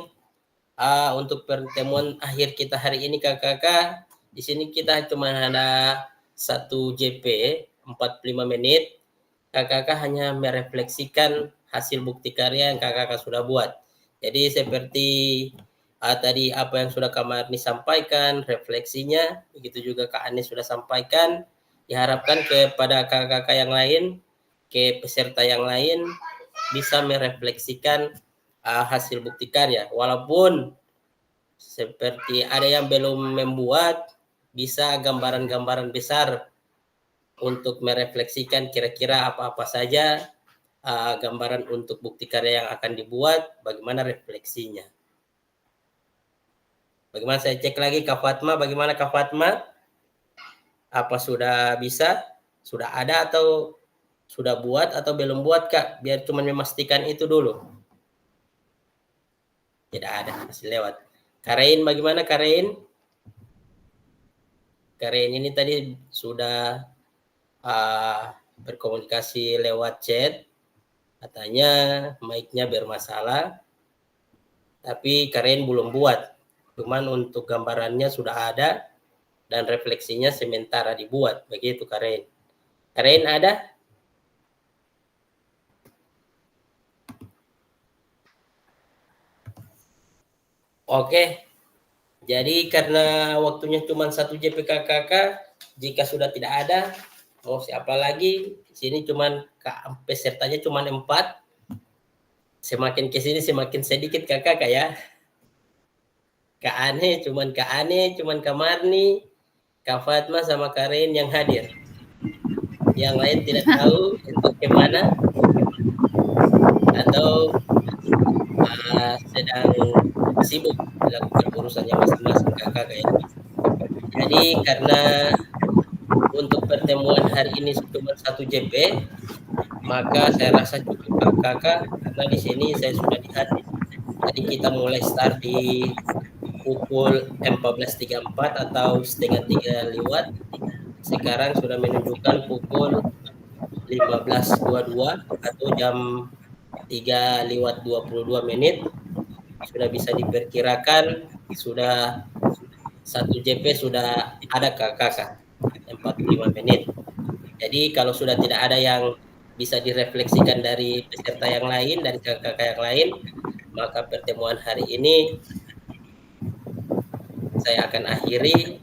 Speaker 1: untuk pertemuan akhir kita hari ini kakak-kakak, di sini kita cuma ada 1 JP 45 menit. Kakak-kakak hanya merefleksikan hasil bukti karya yang kakak-kakak sudah buat. Jadi seperti tadi apa yang sudah Kak Marni sampaikan, refleksinya, begitu juga Kak Anies sudah sampaikan, diharapkan kepada kakak-kakak yang lain, ke peserta yang lain, bisa merefleksikan hasil bukti karya. Walaupun seperti ada yang belum membuat, bisa gambaran-gambaran besar untuk merefleksikan kira-kira apa-apa saja gambaran untuk bukti karya yang akan dibuat, bagaimana refleksinya. Bagaimana saya cek lagi Kak Fatma, bagaimana Kak Fatma? Apa sudah bisa? Sudah ada atau sudah buat atau belum buat Kak? Biar cuma memastikan itu dulu. Tidak ada, masih lewat. Karein bagaimana Karein? Karein ini tadi sudah berkomunikasi lewat chat. Katanya mic-nya bermasalah. Tapi Karein belum buat. Cuman untuk gambarannya sudah ada dan refleksinya sementara dibuat. Begitu Karein. Karein ada? Oke. Jadi karena waktunya cuma 1 JPKKK, jika sudah tidak ada, mau siapa lagi? Di sini cuman pesertanya cuma 4. Semakin ke sini semakin sedikit kakak ya. Kak Ane, cuman Kak Marni, Kak Fatma sama Karin yang hadir. Yang lain tidak tahu untuk kemana atau sedang sibuk melakukan urusannya masing-masing kakak ya. Jadi karena untuk pertemuan hari ini cuma 1 JP, maka saya rasa cukup kakak karena di sini saya sudah lihat. Tadi kita mulai start di pukul 14.34 atau setengah 3 lewat. Sekarang sudah menunjukkan pukul 15.22 atau jam 3 lewat 22 menit. Sudah bisa diperkirakan sudah 1 JP sudah ada kakak 45 menit. Jadi kalau sudah tidak ada yang bisa direfleksikan dari peserta yang lain, dari kakak yang lain, maka pertemuan hari ini saya akan akhiri.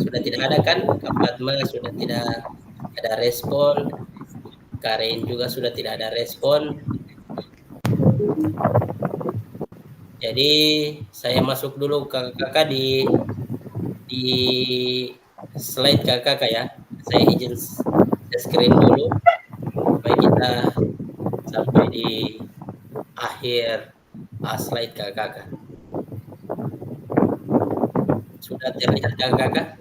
Speaker 1: Sudah tidak ada kan? Kak Fatma sudah tidak ada respon. Karin juga sudah tidak ada respon. Jadi saya masuk dulu kakak di slide kakak ya. Saya izin screen dulu supaya kita sampai di akhir slide kakak. Sudah terlihat kakak?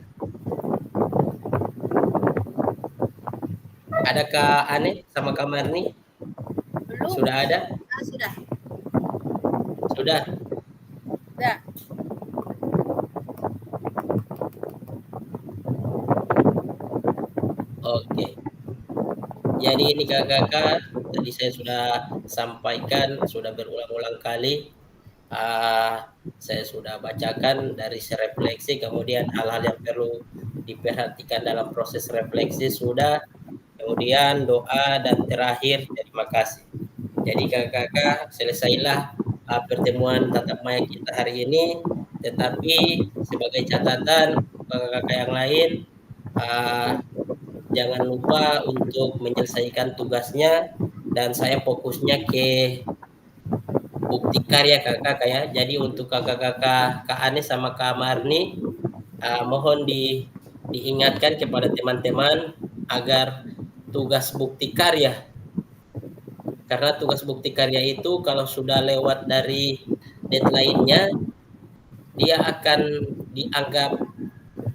Speaker 1: Ada Kak Ane sama Kak Marni?
Speaker 4: Belum.
Speaker 1: Sudah ada?
Speaker 4: Sudah.
Speaker 1: Sudah.
Speaker 4: Sudah.
Speaker 1: Oke. Jadi ini kakak-kakak, tadi saya sudah sampaikan, sudah berulang-ulang kali. Saya sudah bacakan dari refleksi, kemudian hal-hal yang perlu diperhatikan dalam proses refleksi sudah, kemudian doa, dan terakhir terima kasih. Jadi kakak-kakak, selesailah pertemuan tatap maya kita hari ini, tetapi sebagai catatan kakak-kakak yang lain, jangan lupa untuk menyelesaikan tugasnya, dan saya fokusnya ke bukti karya kakak ya. Jadi untuk kakak-kakak Kak Anies sama Kak Marni, mohon diingatkan kepada teman-teman agar tugas bukti karya, karena tugas bukti karya itu kalau sudah lewat dari deadline-nya, dia akan dianggap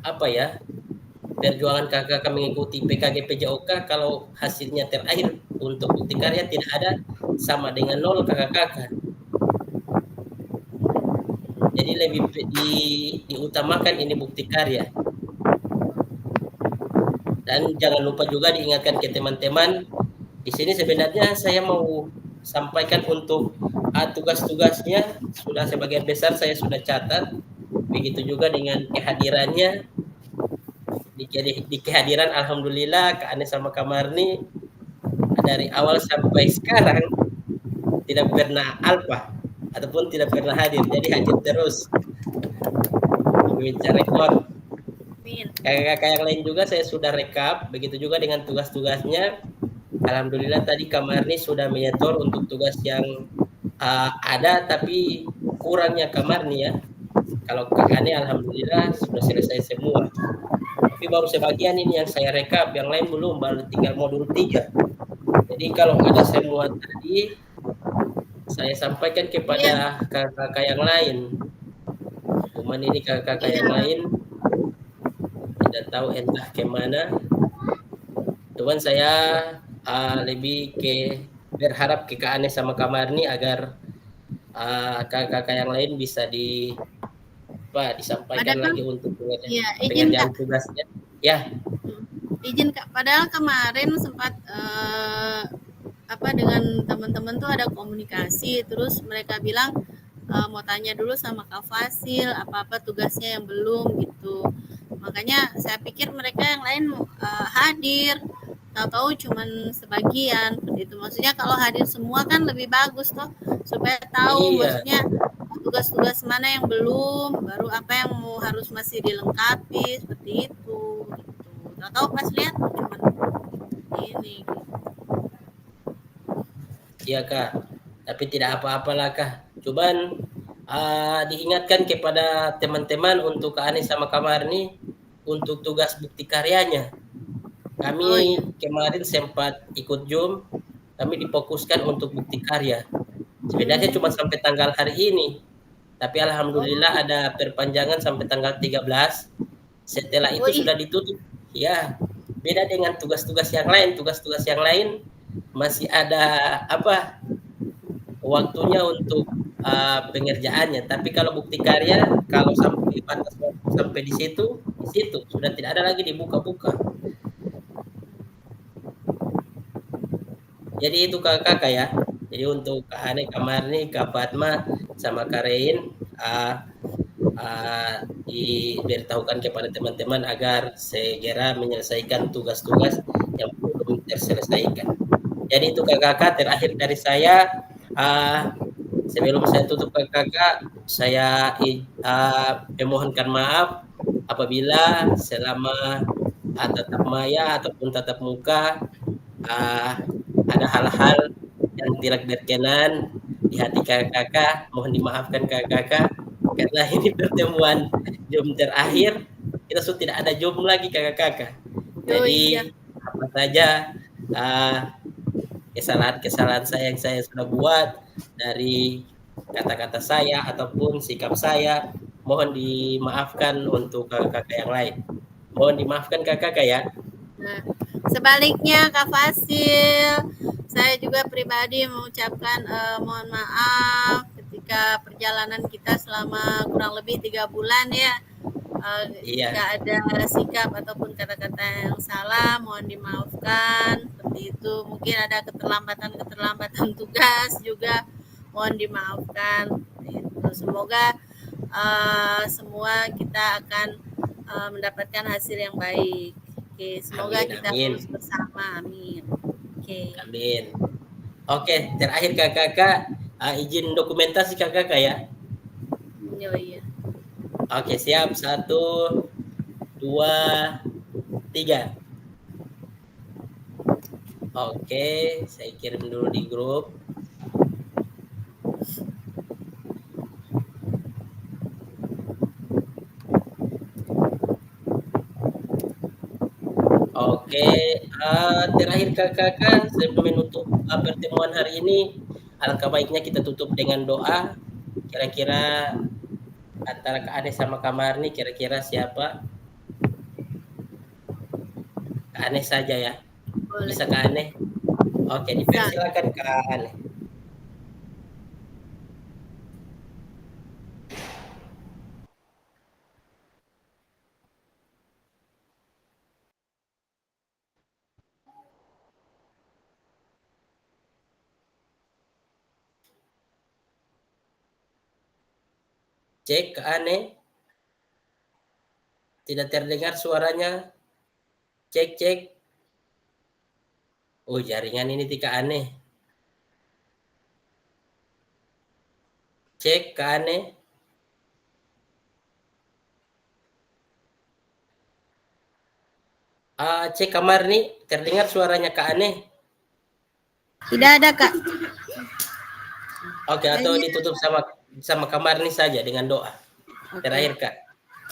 Speaker 1: apa ya, perjuangan kakak mengikuti PKG PJOK kalau hasilnya terakhir untuk bukti karya tidak ada, sama dengan 0 kakak-kakak. Jadi lebih diutamakan ini bukti karya. Dan jangan lupa juga diingatkan ke teman-teman, Di sini sebenarnya saya mau sampaikan untuk tugas-tugasnya sudah sebagian besar saya sudah catat. Begitu juga dengan kehadirannya. Di kehadiran alhamdulillah Kak Ane sama Kak Marni dari awal sampai sekarang tidak pernah alpa ataupun tidak pernah hadir. Jadi hadir terus memecah rekor.
Speaker 4: Amin.
Speaker 1: Kakak-kakak yang lain juga saya sudah rekap, begitu juga dengan tugas-tugasnya. Alhamdulillah tadi Kak Marni sudah menyetor untuk tugas yang ada tapi kurangnya Kak Marni ya. Kalau Kak Ane alhamdulillah sudah selesai semua. Tapi baru sebagian ini yang saya rekap, yang lain belum, baru tinggal modul 3. Jadi kalau ada semua tadi saya sampaikan kepada kakak-kakak yang lain. Cuman ini kakak-kakak yang lain tidak tahu entah kemana. Cuman saya lebih berharap ke Kak Ane sama Kak Marni agar kakak-kakak yang lain bisa disampaikan
Speaker 4: Ada, Kang?
Speaker 1: lagi untuk
Speaker 4: Iya, izin
Speaker 1: pengerjaan
Speaker 4: Kak.
Speaker 1: tugasnya. Ya,
Speaker 4: Izin Kak, padahal kemarin sempat dengan teman-teman tuh ada komunikasi, terus mereka bilang mau tanya dulu sama Kak Fasil apa-apa tugasnya yang belum gitu. Makanya saya pikir mereka yang lain hadir, tahu-tahu cuman sebagian itu. Maksudnya kalau hadir semua kan lebih bagus toh, supaya tahu
Speaker 1: iya,
Speaker 4: maksudnya tugas-tugas mana yang belum, baru apa yang harus masih dilengkapi seperti itu gitu. Tahu-tahu pas lihat cuman ini gitu.
Speaker 1: iya Kak. Tapi tidak apa-apalah Kak. Cuman diingatkan kepada teman-teman untuk Kak Anies sama Kak Marni untuk tugas bukti karyanya.
Speaker 4: Oh iya.
Speaker 1: Kami kemarin sempat ikut Zoom, kami difokuskan untuk bukti karya. Sebenarnya cuma sampai tanggal hari ini, tapi alhamdulillah ada perpanjangan sampai tanggal 13. Setelah
Speaker 4: Oh
Speaker 1: itu
Speaker 4: iya.
Speaker 1: sudah ditutup. Ya, beda dengan tugas-tugas yang lain. Tugas-tugas yang lain masih ada waktunya untuk pengerjaannya. Tapi kalau bukti karya, kalau sampai batas waktu sampai di situ sudah tidak ada lagi dibuka-buka. Jadi itu kakak ya. Jadi untuk Kak Ane, Kak Marni, Kak Fatma, sama Kak Rein, diberitahukan kepada teman-teman agar segera menyelesaikan tugas-tugas yang belum terselesaikan. Jadi itu kakak terakhir dari saya. Sebelum saya tutup kakak, saya memohonkan maaf apabila selama tatap maya ataupun tatap muka ada hal-hal yang tidak berkenan di hati kakak, mohon dimaafkan kakak, karena ini pertemuan Zoom terakhir, kita sudah tidak ada Zoom lagi kakak.
Speaker 4: Oh iya.
Speaker 1: Jadi apa saja kesalahan-kesalahan saya yang saya sudah buat dari kata-kata saya ataupun sikap saya, mohon dimaafkan untuk kakak yang lain. Mohon dimaafkan kakak ya.
Speaker 4: Nah, sebaliknya Kak Fasil, saya juga pribadi mengucapkan mohon maaf ketika perjalanan kita selama kurang lebih 3 bulan ya.
Speaker 1: Iya.
Speaker 4: Jika ada sikap ataupun kata-kata yang salah, mohon dimaafkan. Seperti itu, mungkin ada keterlambatan tugas juga, mohon dimaafkan. Itu. Semoga semua kita akan mendapatkan hasil yang baik. Oke, semoga
Speaker 1: Amin,
Speaker 4: kita
Speaker 1: amin.
Speaker 4: terus bersama. Amin. Oke.
Speaker 1: Amin. Oke, terakhir kakak, izin dokumentasi kakak ya.
Speaker 4: Oh iya.
Speaker 1: Oke, siap. 1, 2, 3. Oke, saya kirim dulu di grup. Oke, terakhir kakak sebelum menutup pertemuan hari ini, alangkah baiknya kita tutup dengan doa. Kira-kira antara Kak Ade sama Kak Marni, kira-kira siapa? Kak Ane saja ya.
Speaker 4: Boleh.
Speaker 1: Bisa Kak Ane? Oke, dipersilakan Kak Ane. Cek Kak Ane. Tidak terdengar suaranya. Cek, cek. Oh, jaringan ini Kak Ane. Cek Kak Ane. Cek kamar nih, terdengar suaranya Kak Ane.
Speaker 3: Tidak ada, Kak.
Speaker 1: Oke, atau ditutup sama kamar nih saja dengan doa. Terakhir, Kak.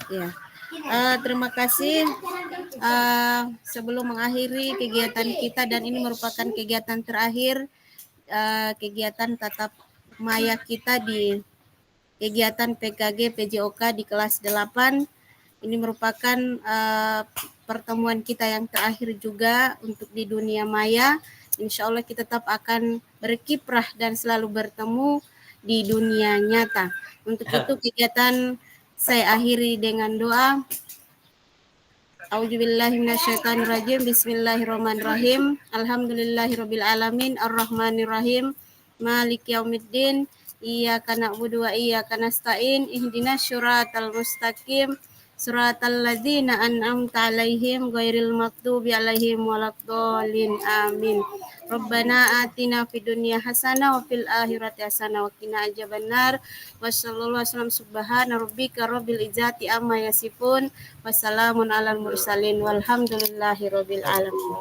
Speaker 3: Ya. Terima kasih. Sebelum mengakhiri kegiatan kita, dan ini merupakan kegiatan terakhir, kegiatan tatap maya kita di kegiatan PKG PJOK di kelas 8. Ini merupakan pertemuan kita yang terakhir juga untuk di dunia maya. Insya Allah kita tetap akan berkiprah dan selalu bertemu di dunia nyata. Untuk itu kegiatan saya akhiri dengan doa. A'udzubillahi minasyaitonirrajim. Bismillahirrahmanirrahim. Alhamdulillahirabbil alamin arrahmanirrahim maliki yaumiddin. Iyyaka na'budu wa iyyaka nasta'in. Ihdinas syiratal mustaqim. Suratal ladzina an'amta 'alaihim ghairil maghdubi 'alaihim waladdallin. Amin. Rabbana atina fid dunya hasanah wa fil akhirati hasanah wa qina adzabannar. Wassallallahu wasallam subhana rabbika rabbil izzati amma yasifun. Wassalamun alal mursalin walhamdulillahi rabbil alamin.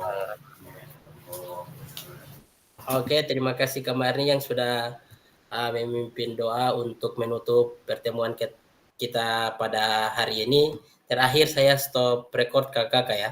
Speaker 1: Oke, terima kasih Kak Marni yang sudah memimpin doa untuk menutup pertemuan kita pada hari ini. Terakhir saya stop record Kakak ya.